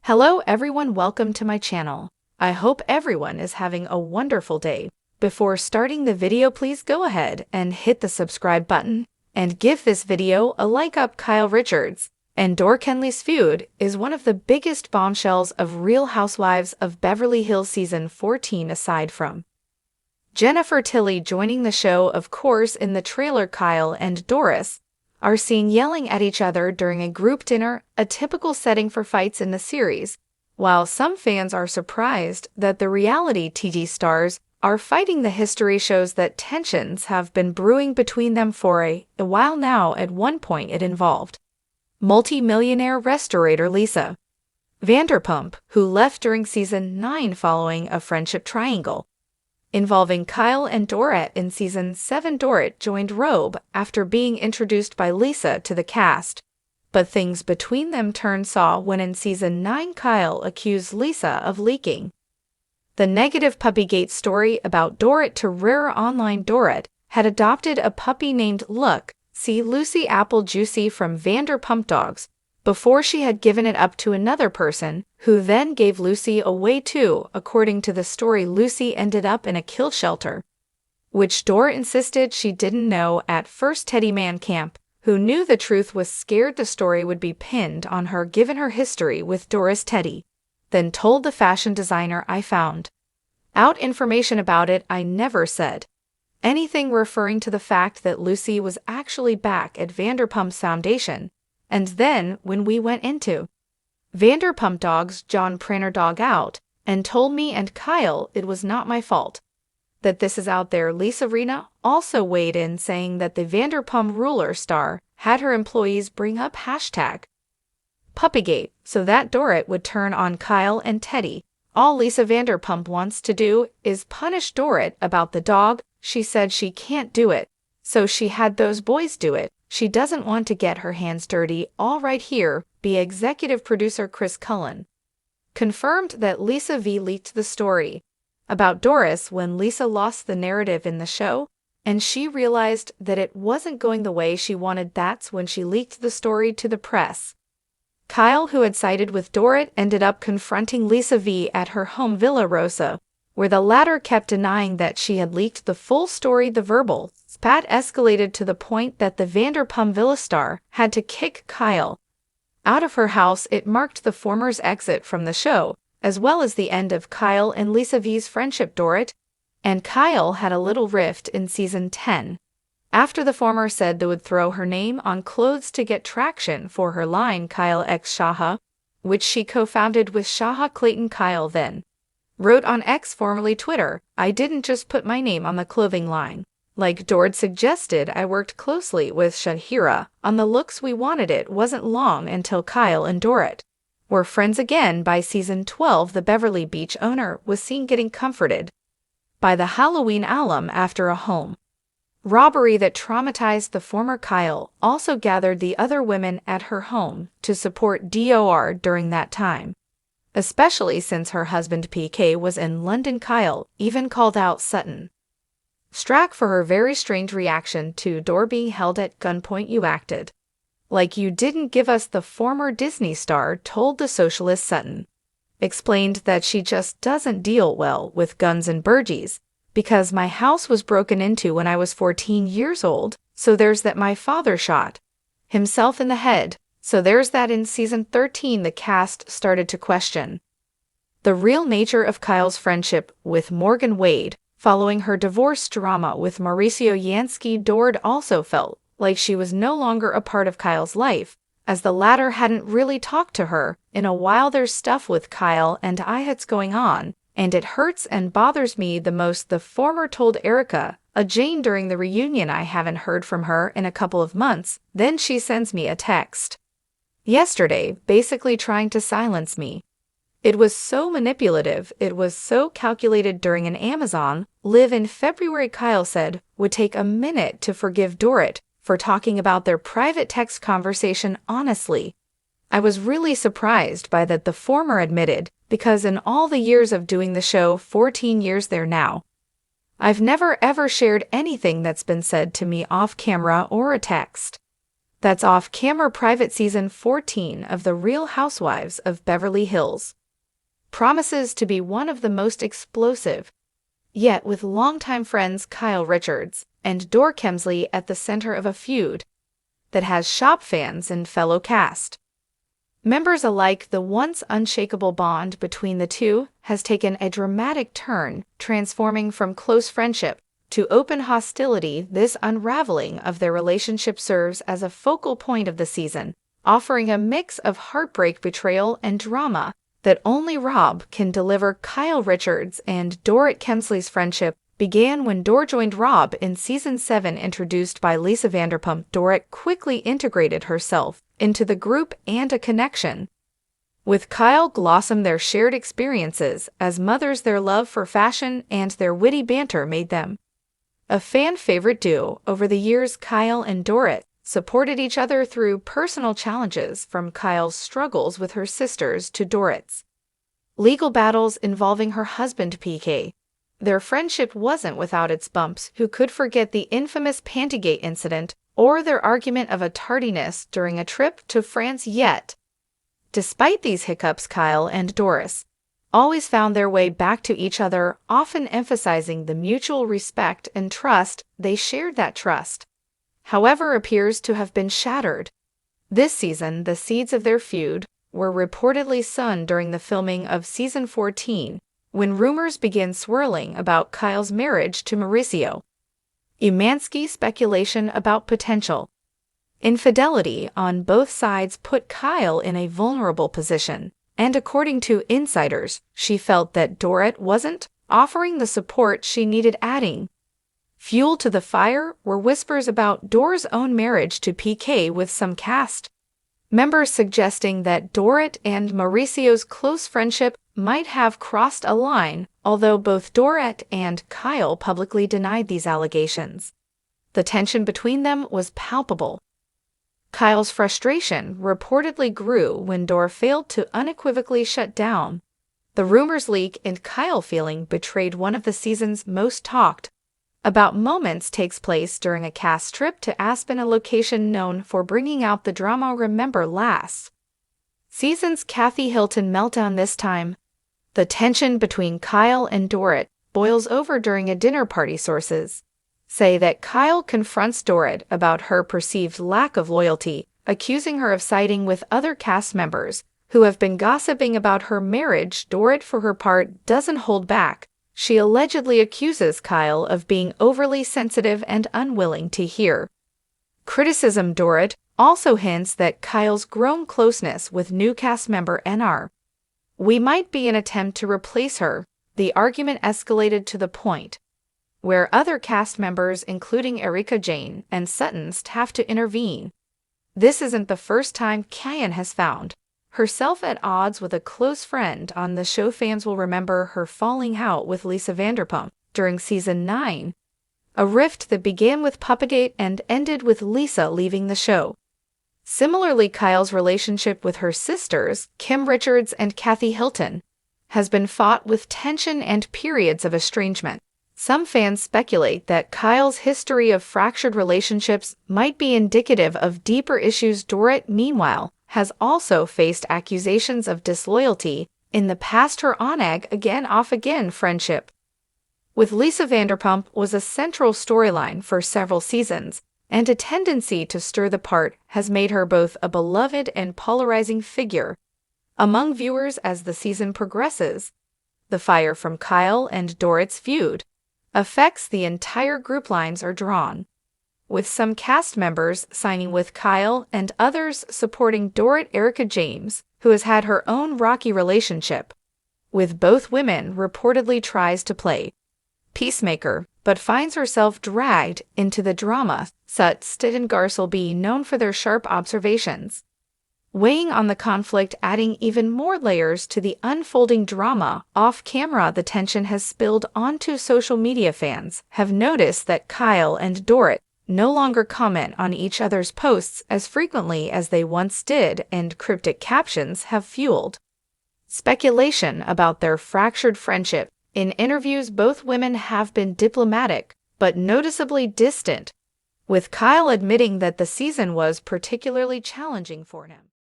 Hello everyone, welcome to my channel. I hope everyone is having a wonderful day. Before starting the video, please go ahead and hit the subscribe button and give this video a like up. Kyle Richards and Dorit Kemsley's feud is one of the biggest bombshells of Real Housewives of Beverly Hills season 14 aside from Jennifer Tilly joining the show. Of course, in the trailer, Kyle and Doris are seen yelling at each other during a group dinner, a typical setting for fights in the series. While some fans are surprised that the reality TV stars are fighting, the history shows that tensions have been brewing between them for a while now. At one point it involved multi-millionaire restaurator Lisa Vanderpump, who left during season 9 following a friendship triangle involving Kyle and Dorit. In season 7, Dorit joined RHOBH after being introduced by Lisa to the cast, but things between them turned sour when in season 9 Kyle accused Lisa of leaking the negative puppygate story about Dorit to Rare Online. Dorit had adopted a puppy named Lucy Apple Juicy from Vanderpump Dogs before she had given it up to another person, who then gave Lucy away too. According to the story, Lucy ended up in a kill shelter, which Dorit insisted she didn't know at first. Teddy Mankamp, who knew the truth, was scared the story would be pinned on her given her history with Doris. Teddy then told the fashion designer, "I found out information about it. I never said anything," referring to the fact that Lucy was actually back at Vanderpump's foundation. And then, when we went into Vanderpump Dogs, John Pranner dog out and told me and Kyle it was not my fault that this is out there. Lisa Rinna also weighed in, saying that the Vanderpump Ruler star had her employees bring up #Puppygate so that Dorit would turn on Kyle and Teddy. All Lisa Vanderpump wants to do is punish Dorit about the dog. She said she can't do it, so she had those boys do it. She doesn't want to get her hands dirty. All right, here, be executive producer Chris Cullen confirmed that Lisa V leaked the story about Doris when Lisa lost the narrative in the show, and she realized that it wasn't going the way she wanted. That's when she leaked the story to the press. Kyle, who had sided with Dorit, ended up confronting Lisa V at her home Villa Rosa, where the latter kept denying that she had leaked the full story. The verbal spat escalated to the point that the Vanderpump Villa star had to kick Kyle out of her house. It marked the former's exit from the show, as well as the end of Kyle and Lisa V's friendship. Dorit and Kyle had a little rift in season 10 after the former said they would throw her name on clothes to get traction for her line Kyle x Shaha, which she co-founded with Shaha Clayton. Kyle then wrote on X, formerly Twitter, "I didn't just put my name on the clothing line like Dorit suggested. I worked closely with Shahira on the looks we wanted." It wasn't long until Kyle and Dorit were friends again. By season 12, the Beverly Beach owner was seen getting comforted by the Halloween alum after a home robbery that traumatized the former. Kyle also gathered the other women at her home to support Dor during that time, especially since her husband PK was in London. Kyle even called out Sutton Strack for her very strange reaction to Dor being held at gunpoint. "You acted like you didn't give us." The former Disney star told the Socialist. Sutton explained that she just doesn't deal well with guns and burgies because my house was broken into when I was 14 years old, so there's that. My father shot himself in the head, so there's that. In season 13, the cast started to question the real nature of Kyle's friendship with Morgan Wade following her divorce drama with Mauricio Yansky. Dorit also felt like she was no longer a part of Kyle's life, as the latter hadn't really talked to her in a while. "There's stuff with Kyle and I that's going on, and it hurts and bothers me the most," the former told Erica Jane during the reunion. "I haven't heard from her in a couple of months. Then she sends me a text yesterday, basically trying to silence me. It was so manipulative. It was so calculated." During an Amazon Live in February, Kyle said would take a minute to forgive Dorit for talking about their private text conversation. "Honestly, I was really surprised by that," the former admitted, "because in all the years of doing the show, 14 years there now, I've never ever shared anything that's been said to me off camera or a text That's off-camera private season 14 of The Real Housewives of Beverly Hills. Promises to be one of the most explosive, yet with longtime friends Kyle Richards and Dorit Kemsley at the center of a feud that has shocked fans and fellow cast members alike. The once unshakable bond between the two has taken a dramatic turn, transforming from close friendship to open hostility. This unraveling of their relationship serves as a focal point of the season, offering a mix of heartbreak, betrayal, and drama that only RHOBH can deliver. Kyle Richards and Dorit Kemsley's friendship began when Dorit joined RHOBH in Season 7. Introduced by Lisa Vanderpump, Dorit quickly integrated herself into the group and a connection with Kyle blossomed. Their shared experiences as mothers, their love for fashion, and their witty banter made them a fan-favorite duo. Over the years, Kyle and Dorit supported each other through personal challenges, from Kyle's struggles with her sisters to Dorit's legal battles involving her husband PK. Their friendship wasn't without its bumps. Who could forget the infamous Pantygate incident or their argument of a tardiness during a trip to France? Yet, despite these hiccups, Kyle and Dorit always found their way back to each other, often emphasizing the mutual respect and trust they shared. That trust, however, appears to have been shattered this season. The seeds of their feud were reportedly sown during the filming of Season 14, when rumors began swirling about Kyle's marriage to Mauricio Umansky. Speculation about potential infidelity on both sides put Kyle in a vulnerable position, and according to insiders, she felt that Dorit wasn't offering the support she needed. Adding fuel to the fire were whispers about Dorit's own marriage to PK, with some cast members suggesting that Dorit and Mauricio's close friendship might have crossed a line, although both Dorit and Kyle publicly denied these allegations. The tension between them was palpable. Kyle's frustration reportedly grew when Dorit failed to unequivocally shut down the rumors leak, and Kyle, feeling betrayed. One of the season's most talked about moments takes place during a cast trip to Aspen, a location known for bringing out the drama. Remember last season's Kathy Hilton meltdown? This time, the tension between Kyle and Dorit boils over during a dinner party. Sources say that Kyle confronts Dorit about her perceived lack of loyalty, accusing her of siding with other cast members who have been gossiping about her marriage. Dorit, for her part, doesn't hold back. She allegedly accuses Kyle of being overly sensitive and unwilling to hear criticism. Dorit also hints that Kyle's grown closeness with new cast member NR we might be an attempt to replace her. The argument escalated to the point where other cast members, including Erika Jayne and Sutton's, have to intervene. This isn't the first time Kyan has found herself at odds with a close friend on the show. Fans will remember her falling out with Lisa Vanderpump during Season 9, a rift that began with Puppagate and ended with Lisa leaving the show. Similarly, Kyle's relationship with her sisters, Kim Richards and Kathy Hilton, has been fraught with tension and periods of estrangement. Some fans speculate that Kyle's history of fractured relationships might be indicative of deeper issues. Dorit, meanwhile, has also faced accusations of disloyalty in the past. Her on-again, again off-again friendship with Lisa Vanderpump was a central storyline for several seasons, and a tendency to stir the pot has made her both a beloved and polarizing figure among viewers. As the season progresses, the fire from Kyle and Dorit's feud affects the entire group. Lines are drawn, with some cast members signing with Kyle and others supporting Dorit. Erika Jayne, who has had her own rocky relationship with both women, reportedly tries to play peacemaker, but finds herself dragged into the drama. Sutton and Garcelby, known for their sharp observations, weighing on the conflict, adding even more layers to the unfolding drama. Off camera, the tension has spilled onto social media. Fans have noticed that Kyle and Dorit no longer comment on each other's posts as frequently as they once did, and cryptic captions have fueled speculation about their fractured friendship. In interviews, both women have been diplomatic but noticeably distant with Kyle admitting that the season was particularly challenging for him.